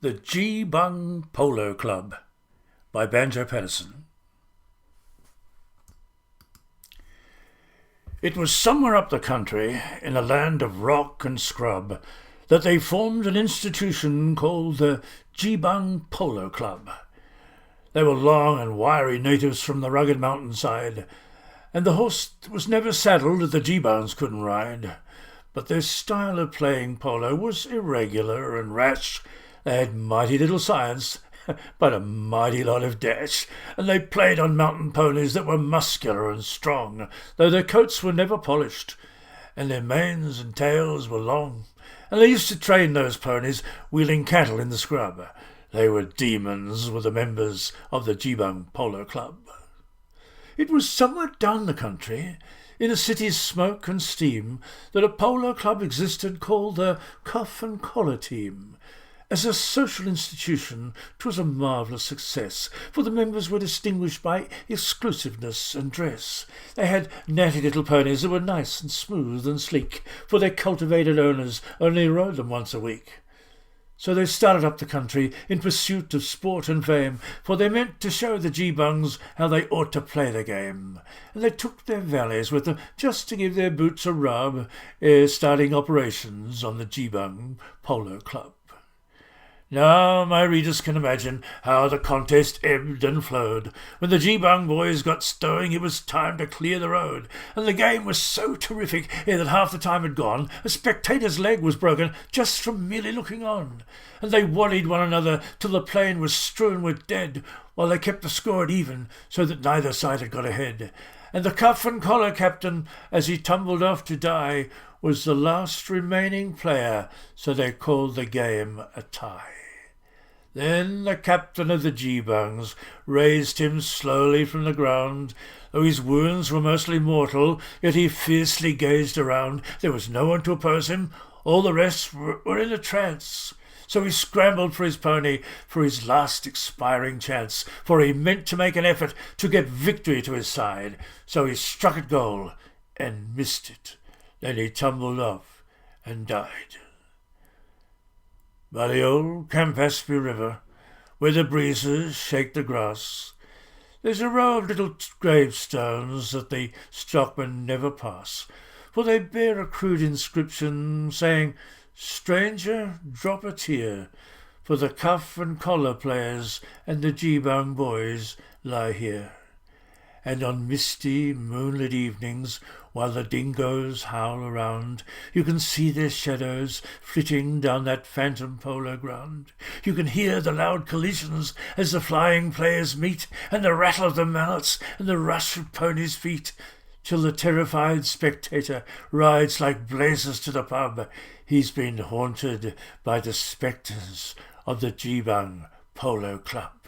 The Geebung Polo Club by Banjo Patterson. It was somewhere up the country, in a land of rock and scrub, that they formed an institution called the Geebung Polo Club. They were long and wiry natives from the rugged mountainside, and the horse was never saddled that the Geebungs couldn't ride. But their style of playing polo was irregular and rash. They had mighty little science, but a mighty lot of dash, and they played on mountain ponies that were muscular and strong, though their coats were never polished, and their manes and tails were long, and they used to train those ponies wheeling cattle in the scrub. They were demons, were the members of the Geebung Polo Club. It was somewhere down the country, in a city's smoke and steam, that a polo club existed called the Cuff and Collar Team. As a social institution, 'twas a marvellous success, for the members were distinguished by exclusiveness and dress. They had natty little ponies that were nice and smooth and sleek, for their cultivated owners only rode them once a week. So they started up the country in pursuit of sport and fame, for they meant to show the Geebungs how they ought to play the game. And they took their valets with them just to give their boots a rub ere starting operations on the Geebung Polo Club. Now my readers can imagine how the contest ebbed and flowed. When the Geebung boys got stowing, it was time to clear the road, and the game was so terrific that half the time had gone, a spectator's leg was broken just from merely looking on, and they worried one another till the plain was strewn with dead, while they kept the score at even, so that neither side had got ahead. And the cuff and collar captain, as he tumbled off to die, was the last remaining player, so they called the game a tie. Then the captain of the Geebungs raised him slowly from the ground. Though his wounds were mostly mortal, yet he fiercely gazed around. There was no one to oppose him. All the rest were in a trance. So he scrambled for his pony, for his last expiring chance, for he meant to make an effort to get victory to his side. So he struck at goal and missed it. Then he tumbled off and died. By the old Campaspe River, where the breezes shake the grass, there's a row of little gravestones that the stockmen never pass, for they bear a crude inscription saying, "Stranger, drop a tear, for the cuff and collar players and the Geebung boys lie here." And on misty, moonlit evenings, while the dingoes howl around, you can see their shadows flitting down that phantom polo ground. You can hear the loud collisions as the flying players meet, and the rattle of the mallets and the rush of ponies' feet, till the terrified spectator rides like blazes to the pub. He's been haunted by the spectres of the Geebung Polo Club.